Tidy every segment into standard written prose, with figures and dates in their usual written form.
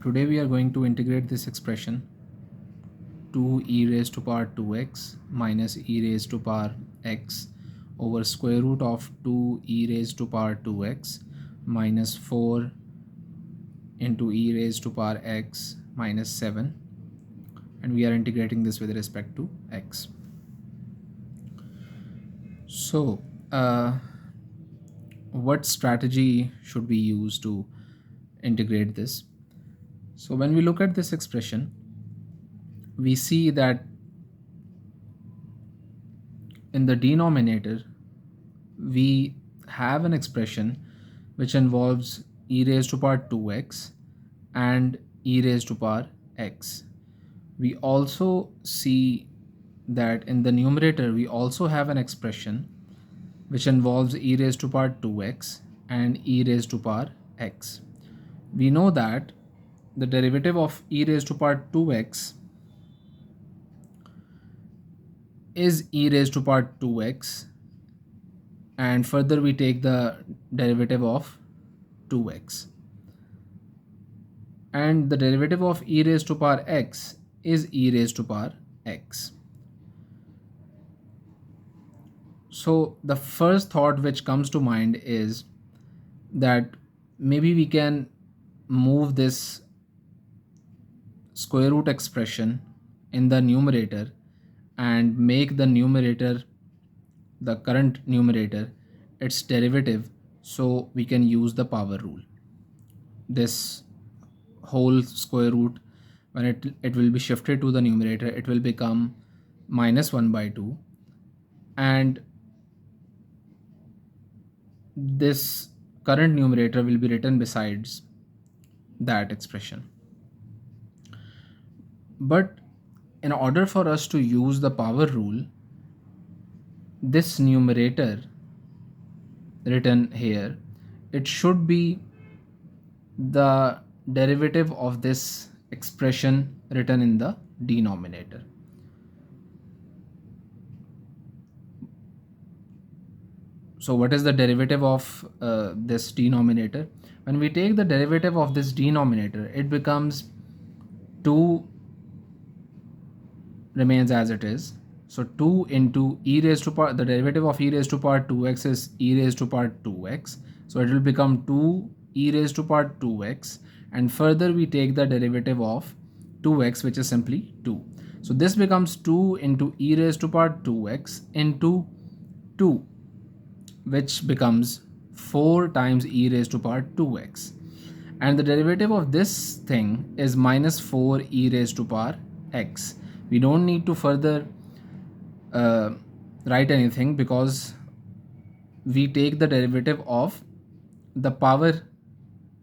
Today we are going to integrate this expression 2 e raised to power 2x minus e raised to power x over square root of 2 e raised to power 2x minus 4 into e raised to power x minus 7, and we are integrating this with respect to x. So what strategy should we use to integrate this? So when we look at this expression, we see that in the denominator we have an expression which involves e raised to power 2x and e raised to power x. We also see that in the numerator we also have an expression which involves e raised to power 2x and e raised to power x. We know that the derivative of e raised to power 2x is e raised to power 2x, and further we take the derivative of 2x, and the derivative of e raised to power x is e raised to power x. So the first thought which comes to mind is that maybe we can move this square root expression in the numerator and make the numerator, the current numerator, its derivative, so we can use the power rule. This whole square root, when it will be shifted to the numerator, it will become minus 1 by 2, and this current numerator will be written besides that expression. But in order for us to use the power rule, this numerator written here, it should be the derivative of this expression written in the denominator. So what is the derivative of this denominator? When we take the derivative of this denominator, it becomes 2 remains as it is. So 2 into e raised to power, the derivative of e raised to power 2x is e raised to power 2x. So it will become 2 e raised to power 2x, and further we take the derivative of 2x, which is simply 2. So this becomes 2 into e raised to power 2x into 2, which becomes 4 times e raised to power 2x, and the derivative of this thing is minus 4 e raised to power x. We don't need to further write anything, because we take the derivative of the power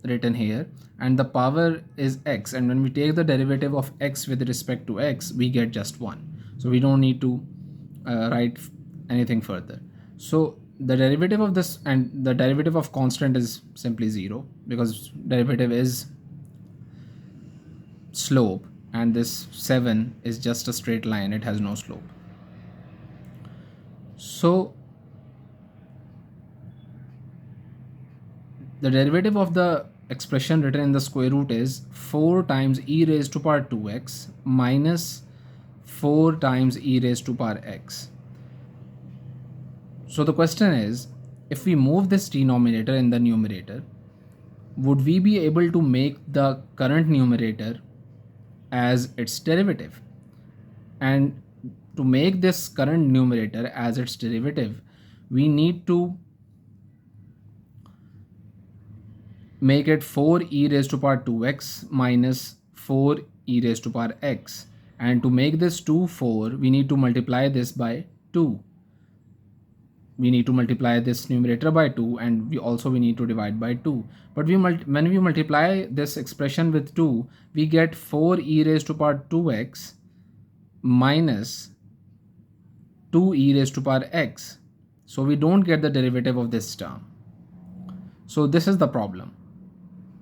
written here, and the power is x, and when we take the derivative of x with respect to x, we get just 1. So we don't need to write anything further. So the derivative of this and the derivative of constant is simply 0, because derivative is slope, and this 7 is just a straight line, it has no slope. So the derivative of the expression written in the square root is 4 times e raised to power 2x minus 4 times e raised to power x. So the question is, if we move this denominator in the numerator, would we be able to make the current numerator as its derivative? And to make this current numerator as its derivative, we need to make it 4 e raised to power 2x minus 4 e raised to power x, and to make this 2 4, we need to multiply this by 2. We need to multiply this numerator by 2, and we need to divide by 2. But when we multiply this expression with 2, we get 4 e raised to power 2x minus 2 e raised to power x. So we don't get the derivative of this term. So this is the problem.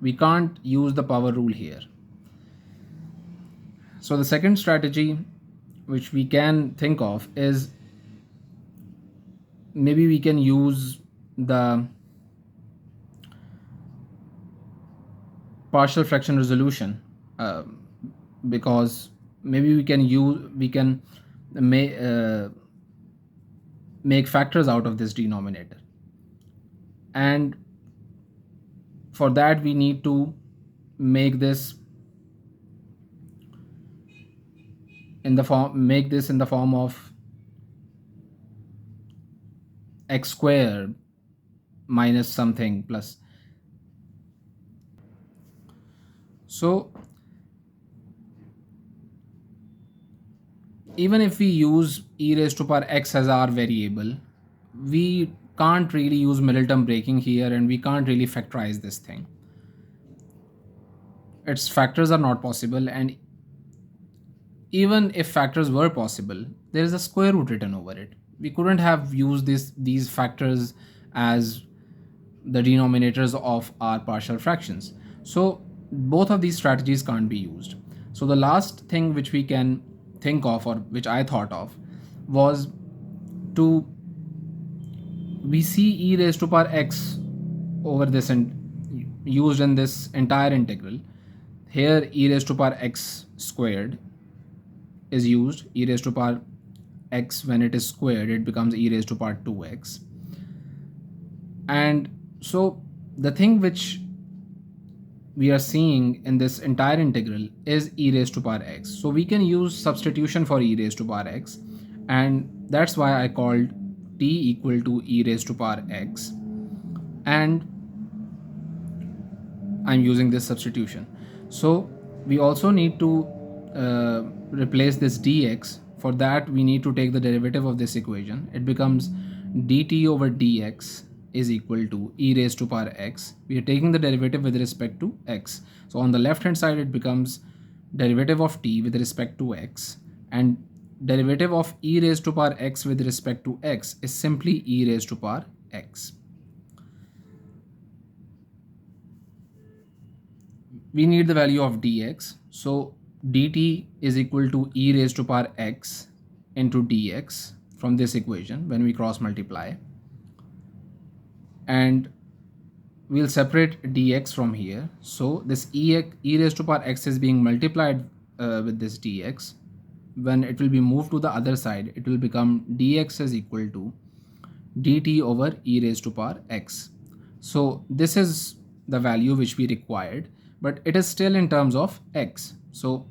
We can't use the power rule here. So the second strategy which we can think of is, maybe we can use the partial fraction resolution, uh, because maybe we can make make factors out of this denominator, and for that we need to make this in the form of x square minus something plus. So even if we use e raised to power x as our variable, we can't really use middle term breaking here, and we can't really factorize this thing. Its factors are not possible, and even if factors were possible, there is a square root written over it. We couldn't have used these factors as the denominators of our partial fractions. So both of these strategies can't be used. So the last thing which we can think of, or which I thought of, was to we see e raised to power x over this and used in this entire integral. Here e raised to power x squared is used. E raised to power x, when it is squared, it becomes e raised to power 2x. And so the thing which we are seeing in this entire integral is e raised to power x. So we can use substitution for e raised to power x, and that's why I called t equal to e raised to power x, and I'm using this substitution. So we also need to replace this dx. For that we need to take the derivative of this equation. It becomes dt over dx is equal to e raised to power x. We are taking the derivative with respect to x. So on the left hand side it becomes derivative of t with respect to x, and derivative of e raised to power x with respect to x is simply e raised to power x. We need the value of dx. So dt is equal to e raised to power x into dx from this equation when we cross multiply, and we'll separate dx from here. So this e raised to power x is being multiplied with this dx. When it will be moved to the other side, it will become dx is equal to dt over e raised to power x. So this is the value which we required, but it is still in terms of x. So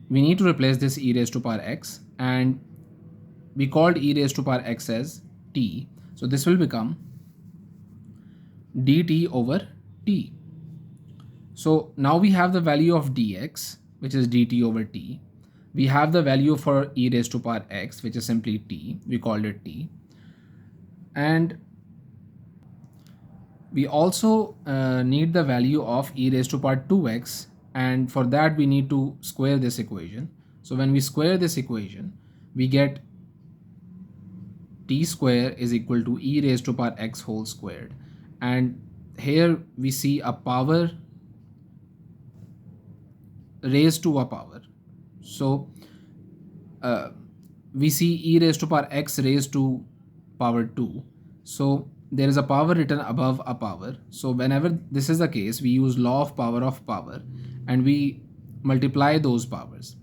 we need to replace this e raised to power x, and we called e raised to power x as t. So this will become dt over t. So now we have the value of dx, which is dt over t. We have the value for e raised to power x, which is simply t. We called it t. And we also need the value of e raised to power 2x, and for that we need to square this equation. So when we square this equation, we get t square is equal to e raised to power x whole squared, and here we see a power raised to a power. So we see e raised to power x raised to power 2. So there is a power written above a power. So whenever this is the case, we use law of power and we multiply those powers.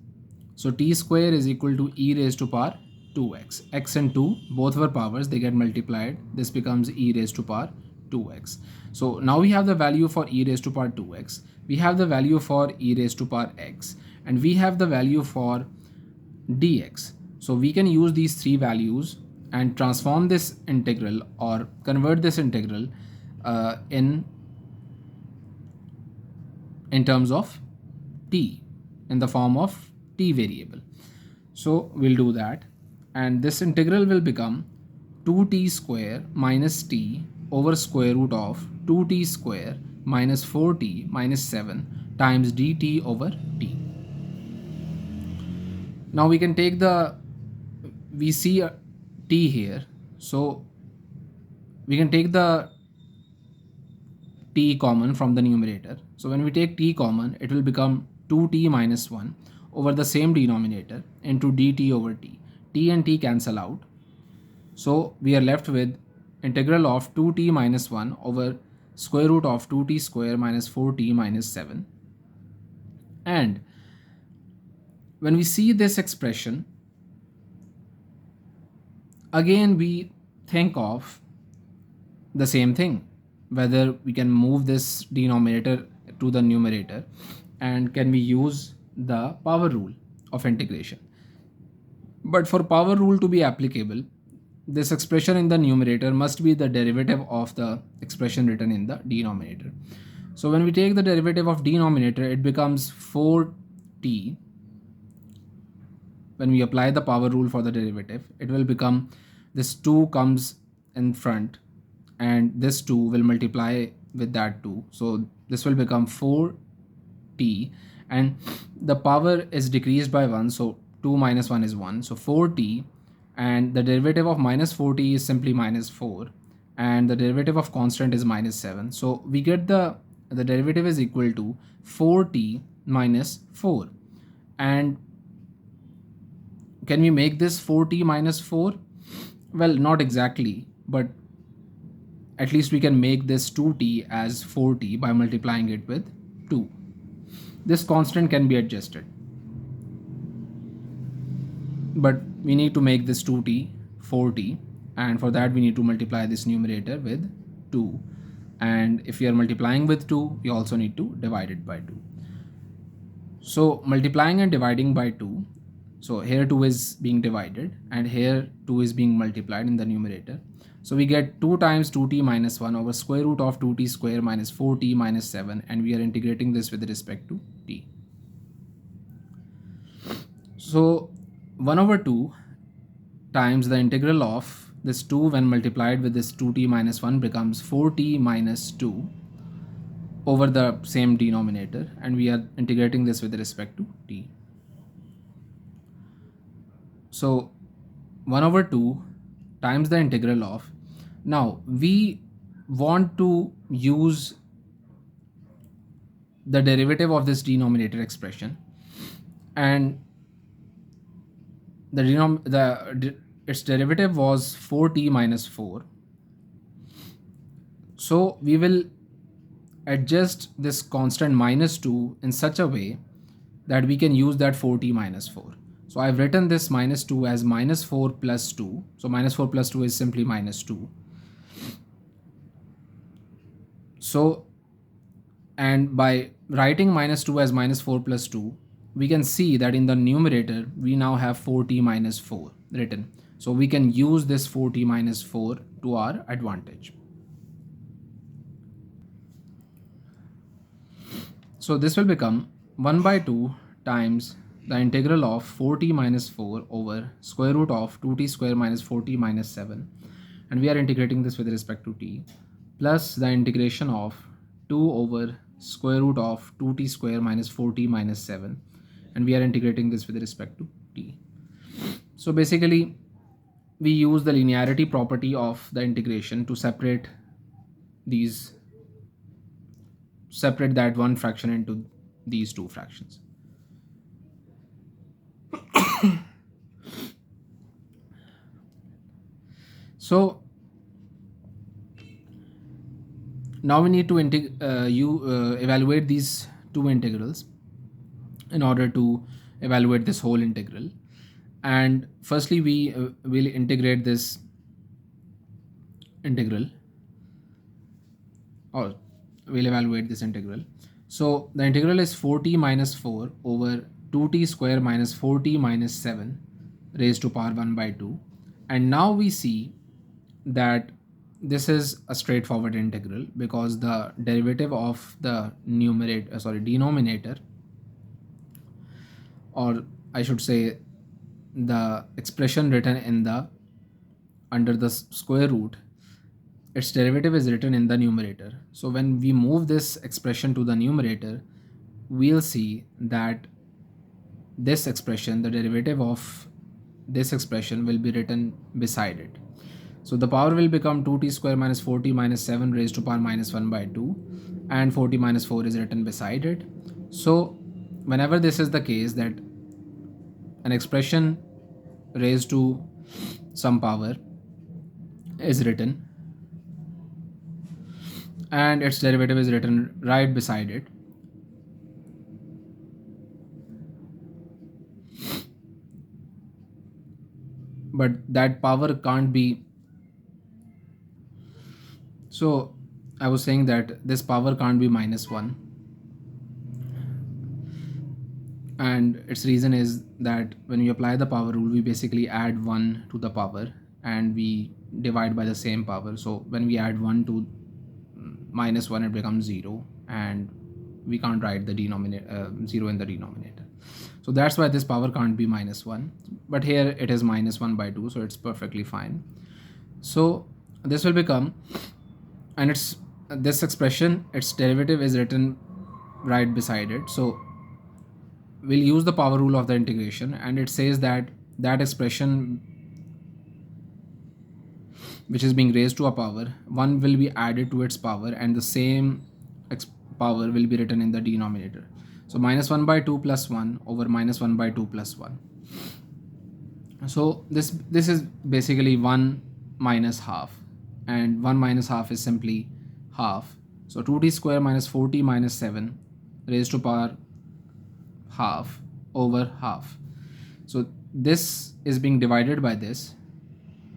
So t square is equal to e raised to power 2x. X and 2 both were powers, they get multiplied. This becomes e raised to power 2x. So now we have the value for e raised to power 2x. We have the value for e raised to power x, and we have the value for dx. So we can use these three values and transform this integral, or convert this integral in terms of t, in the form of t variable. So we'll do that, and this integral will become 2t square minus t over square root of 2t square minus 4t minus 7 times dt over t. Now we can take we see a t here, so we can take the t common from the numerator. So when we take t common, it will become 2t minus 1 over the same denominator into dt over t. T and t cancel out. So we are left with integral of 2t minus 1 over square root of 2t square minus 4t minus 7. And when we see this expression, again we think of the same thing, whether we can move this denominator to the numerator, and can we use the power rule of integration. But for power rule to be applicable, this expression in the numerator must be the derivative of the expression written in the denominator. So when we take the derivative of denominator, it becomes 4t. When we apply the power rule for the derivative, it will become, this 2 comes in front and this 2 will multiply with that 2. So this will become 4t, and the power is decreased by 1, so 2 minus 1 is 1, so 4t, and the derivative of minus 4t is simply minus 4, and the derivative of constant is minus 7. So we get the derivative is equal to 4t minus 4. And can we make this 4t minus 4? Well, not exactly, but at least we can make this 2t as 4t by multiplying it with 2. This constant can be adjusted, but we need to make this 2t 4t, and for that we need to multiply this numerator with 2, and if we are multiplying with 2, we also need to divide it by 2. So multiplying and dividing by 2, so here 2 is being divided and here 2 is being multiplied in the numerator. So we get 2 times 2t minus 1 over square root of 2t square minus 4t minus 7, and we are integrating this with respect to t. So 1 over 2 times the integral of this 2 when multiplied with this 2t minus 1 becomes 4t minus 2 over the same denominator, and we are integrating this with respect to t. So 1 over 2 times the integral of, now we want to use the derivative of this denominator expression, and its derivative was 4t minus 4. So we will adjust this constant minus 2 in such a way that we can use that 4t minus 4. So I've written this minus 2 as minus 4 plus 2. So minus 4 plus 2 is simply minus 2. So, and by writing minus 2 as minus 4 plus 2, we can see that in the numerator we now have 4t minus 4 written. So we can use this 4t minus 4 to our advantage. So this will become 1 by 2 times the integral of 4t minus 4 over square root of 2t square minus 4t minus 7, and we are integrating this with respect to t, plus the integration of 2 over square root of 2t square minus 4t minus 7, and we are integrating this with respect to t. So basically we use the linearity property of the integration to separate that one fraction into these two fractions. So now we need to evaluate these two integrals in order to evaluate this whole integral. And firstly we will integrate this integral, or we'll evaluate this integral. So the integral is 4t minus 4 over 2t square minus 4t minus 7 raised to power 1 by 2. And now we see that this is a straightforward integral because the derivative of the denominator, or I should say the expression written in the under the square root, its derivative is written in the numerator. So when we move this expression to the numerator, we'll see that this expression, the derivative of this expression, will be written beside it. So the power will become 2t square minus 4t minus 7 raised to power minus 1 by 2, and 4t minus 4 is written beside it. So whenever this is the case, that an expression raised to some power is written and its derivative is written right beside it. But that power can't be, so I was saying that this power can't be minus 1, and its reason is that when we apply the power rule, we basically add 1 to the power and we divide by the same power. So when we add 1 to minus 1, it becomes 0, and we can't write the denominator 0 in the denominator. So that's why this power can't be minus 1, but here it is minus 1 by 2, so it's perfectly fine. So this will become, and it's this expression, its derivative is written right beside it. So we'll use the power rule of the integration, and it says that that expression which is being raised to a power, 1 will be added to its power, and the same power will be written in the denominator. So minus 1 by 2 plus 1 over minus 1 by 2 plus 1. So this is basically 1 minus half, and 1 minus half is simply half. So 2t square minus 4t minus 7 raised to power half over half. So this is being divided by this.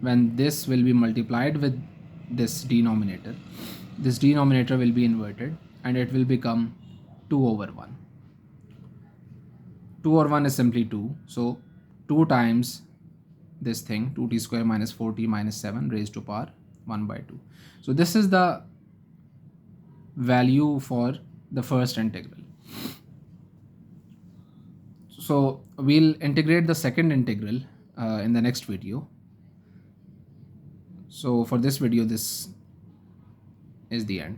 When this will be multiplied with this denominator will be inverted, and it will become 2 over 1. 2 over 1 is simply 2. So 2 times this thing, 2t square minus 4t minus 7 raised to power 1 by 2. So this is the value for the first integral. So we'll integrate the second integral in the next video. So for this video, this is the end.